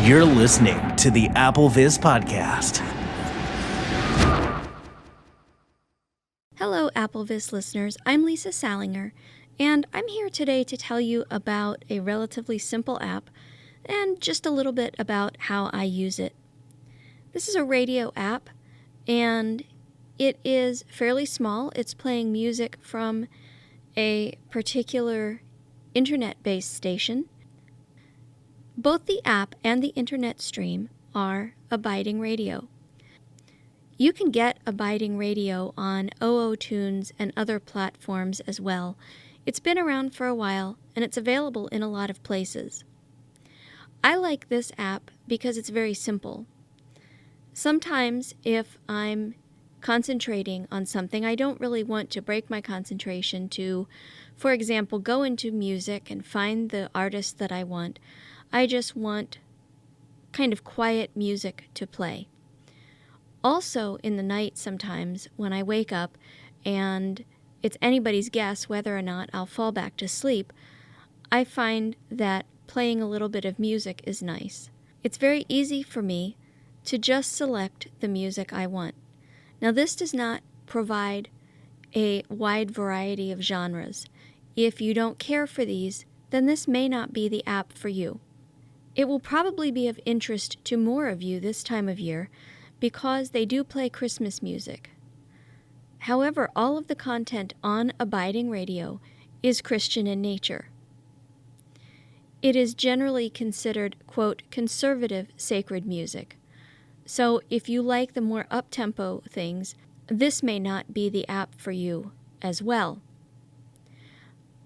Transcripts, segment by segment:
You're listening to the Apple Viz Podcast. Hello, Apple Viz listeners. I'm Lisa Salinger, and I'm here today to tell you about a relatively simple app and just a little bit about how I use it. This is a radio app, and it is fairly small. It's playing music from a particular internet-based station. Both the app and the internet stream are Abiding Radio. You can get Abiding Radio on OOTunes and other platforms as well. It's been around for a while, and it's available in a lot of places. I like this app because it's very simple. Sometimes if I'm concentrating on something, I don't really want to break my concentration to, for example, go into music and find the artist that I want. I just want kind of quiet music to play. Also, in the night sometimes, when I wake up and it's anybody's guess whether or not I'll fall back to sleep, I find that playing a little bit of music is nice. It's very easy for me to just select the music I want. Now, this does not provide a wide variety of genres. If you don't care for these, then this may not be the app for you. It will probably be of interest to more of you this time of year because they do play Christmas music. However, all of the content on Abiding Radio is Christian in nature. It is generally considered, quote, conservative sacred music. So if you like the more up-tempo things, this may not be the app for you as well.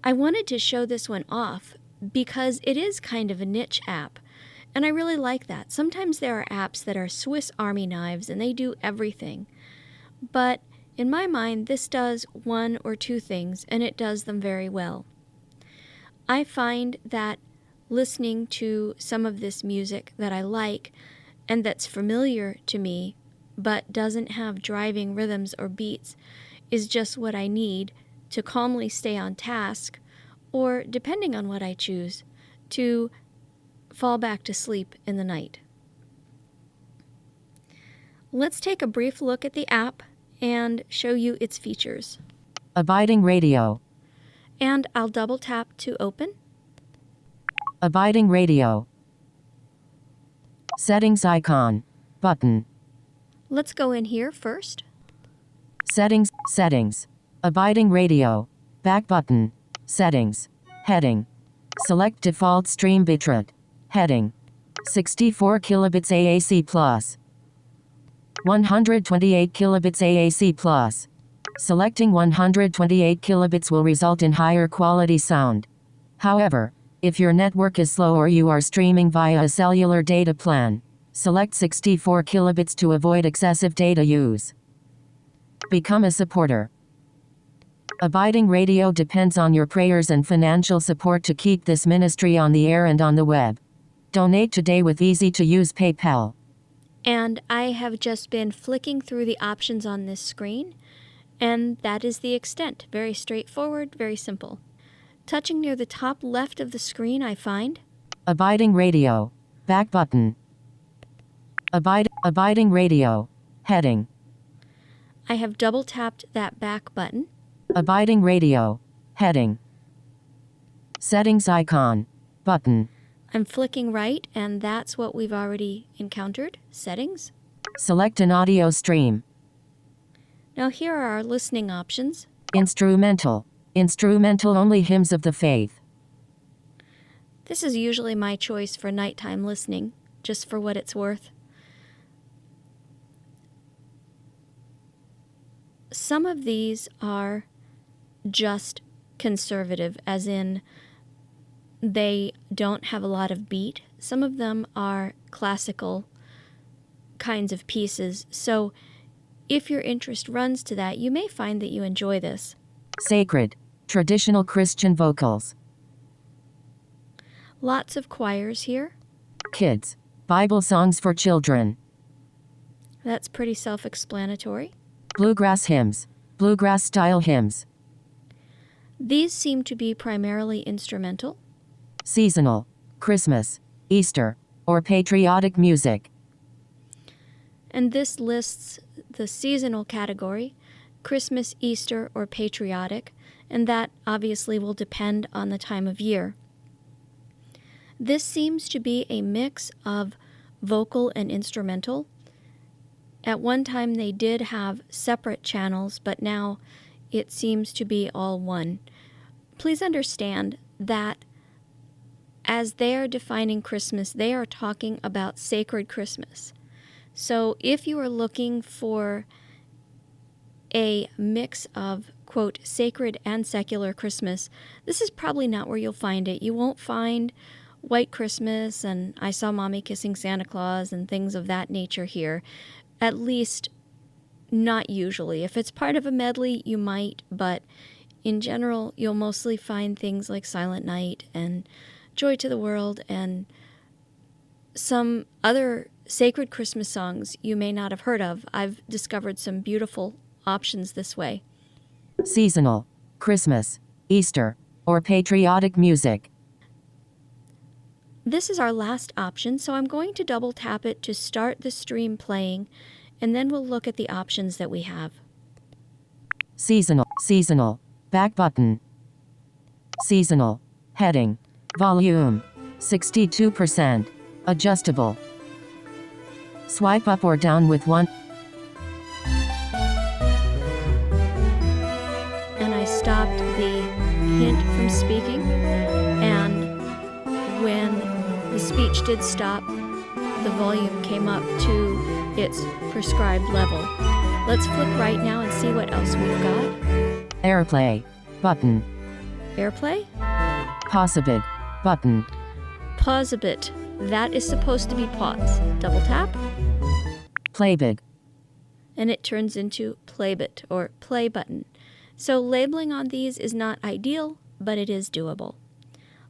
I wanted to show this one off because it is kind of a niche app, and I really like that. Sometimes there are apps that are Swiss Army knives and they do everything. But in my mind, this does one or two things, and it does them very well. I find that listening to some of this music that I like and that's familiar to me but doesn't have driving rhythms or beats is just what I need to calmly stay on task, or, depending on what I choose, to fall back to sleep in the night. Let's take a brief look at the app and show you its features. Abiding Radio. And I'll double tap to open. Abiding Radio. Settings icon. Button. Let's go in here first. Settings. Settings. Abiding Radio. Back button. Settings. Heading. Select default stream bitrate. Heading. 64 kilobits AAC plus. 128 kilobits AAC plus. Selecting 128 kilobits will result in higher quality sound. However, if your network is slow or you are streaming via a cellular data plan, select 64 kilobits to avoid excessive data use. Become a supporter. Abiding Radio depends on your prayers and financial support to keep this ministry on the air and on the web. Donate today with easy-to-use PayPal. And I have just been flicking through the options on this screen, and that is the extent. Very straightforward, very simple. Touching near the top left of the screen, I find Abiding Radio. Back button. Abiding Radio. Heading. I have double tapped that back button. Abiding Radio. Heading. Settings icon. Button. I'm flicking right, and that's what we've already encountered. Settings. Select an audio stream. Now here are our listening options. Instrumental. Instrumental only hymns of the faith. This is usually my choice for nighttime listening, just for what it's worth. Some of these are just conservative, as in they don't have a lot of beat. Some of them are classical kinds of pieces, so if your interest runs to that, you may find that you enjoy this. Sacred. Traditional Christian vocals. Lots of choirs here. Kids. Bible songs for children. That's pretty self-explanatory. Bluegrass hymns. Bluegrass-style hymns. These seem to be primarily instrumental. Seasonal. Christmas. Easter. or patriotic music. And this lists the seasonal category, Christmas, Easter, or patriotic, and that obviously will depend on the time of year. This seems to be a mix of vocal and instrumental. At one time they did have separate channels, but now it seems to be all one. Please understand that as they are defining Christmas, they are talking about sacred Christmas. So if you are looking for a mix of, quote, sacred and secular Christmas, this is probably not where you'll find it. You won't find White Christmas and I Saw Mommy Kissing Santa Claus and things of that nature here. At least, not usually. If it's part of a medley, you might, but in general, you'll mostly find things like Silent Night and Joy to the World and some other sacred Christmas songs you may not have heard of. I've discovered some beautiful options this way. Seasonal, Christmas, Easter, or patriotic music. This is our last option, so I'm going to double tap it to start the stream playing, and then we'll look at the options that we have. Seasonal, back button. Seasonal, heading, volume, 62%, adjustable. Swipe up or down with one. And I stopped the hint from speaking, and when the speech did stop, the volume came up to its prescribed level. Let's flick right now and see what else we've got. Airplay, button. Airplay? Pause a bit, button. Pause a bit. That is supposed to be pause. Double tap. Play big. And it turns into play bit or play button. So labeling on these is not ideal, but it is doable.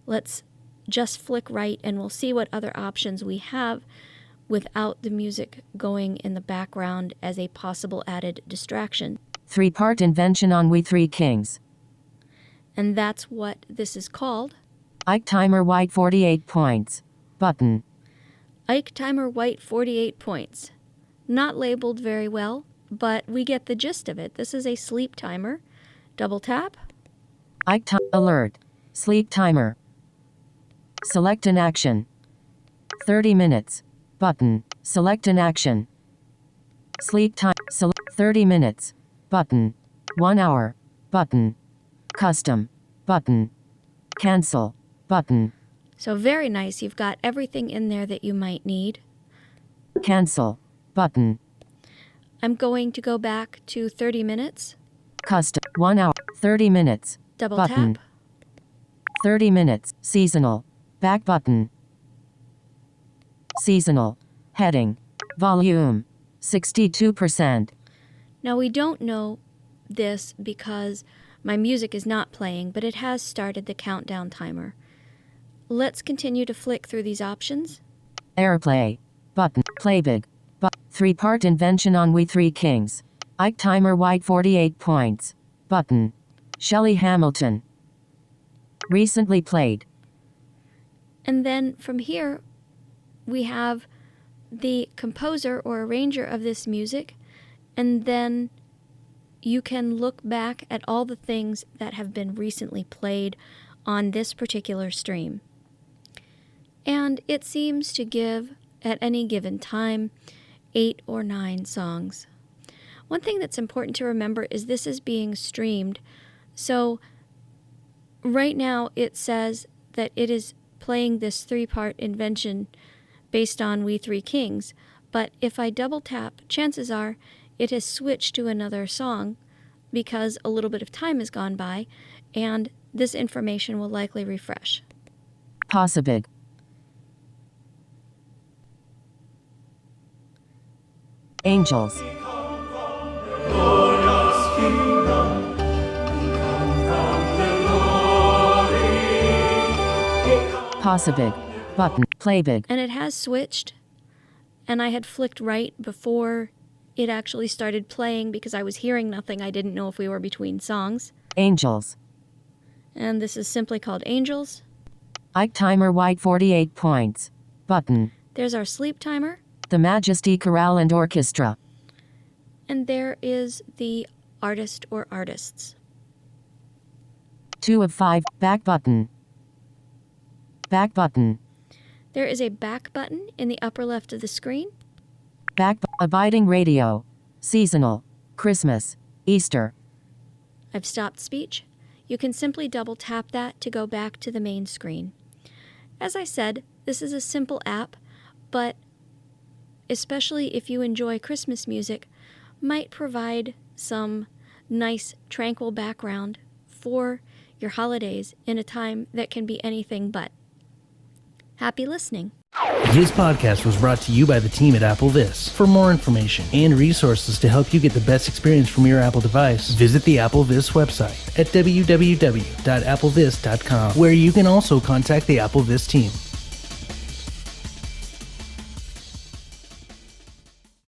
Let's just flick right and we'll see what other options we have without the music going in the background as a possible added distraction. 3-part invention on We Three Kings. And that's what this is called. Ike Timer White 48 points. Button. Ike Timer White 48 points. Not labeled very well, but we get the gist of it. This is a sleep timer. Double tap. Ike alert. Sleep timer. Select an action. 30 minutes. Button. Select an action. Sleep time. Select 30 minutes. Button. 1 hour. Button. Custom. Button. Cancel. Button. So very nice. You've got everything in there that you might need. Cancel. Button. I'm going to go back to 30 minutes. Custom. 1 hour. 30 minutes. Double Button. tap. 30 minutes. Seasonal. Back button. Seasonal. Heading. Volume. 62%. Now we don't know this because my music is not playing, but it has started the countdown timer. Let's continue to flick through these options. Airplay. Button. Play big. 3-part invention on We Three Kings. Ike Timer White 48 points. Button. Shelley Hamilton. Recently played. And then from here, we have the composer or arranger of this music, and then you can look back at all the things that have been recently played on this particular stream. And it seems to give, at any given time, 8 or 9 songs. One thing that's important to remember is this is being streamed, so right now it says that it is playing this 3-part invention based on We Three Kings, but if I double tap, chances are it has switched to another song because a little bit of time has gone by, and this information will likely refresh. Pause a bit. Angels. Pause a bit. Button. Play big. And it has switched, and I had flicked right before it actually started playing because I was hearing nothing. I didn't know if we were between songs. Angels. And this is simply called Angels. Ike Timer White 48 points. Button. There's our sleep timer. The Majesty Chorale and Orchestra. And there is the artist or artists. 2 of 5. Back button. Back button. There is a back button in the upper left of the screen. Abiding radio. Seasonal. Christmas. Easter. I've stopped speech. You can simply double tap that to go back to the main screen. As I said, this is a simple app, but especially if you enjoy Christmas music, might provide some nice, tranquil background for your holidays in a time that can be anything but. Happy listening. This podcast was brought to you by the team at Apple This. For more information and resources to help you get the best experience from your Apple device, visit the Apple This website at www.applevis.com, where you can also contact the Apple This team.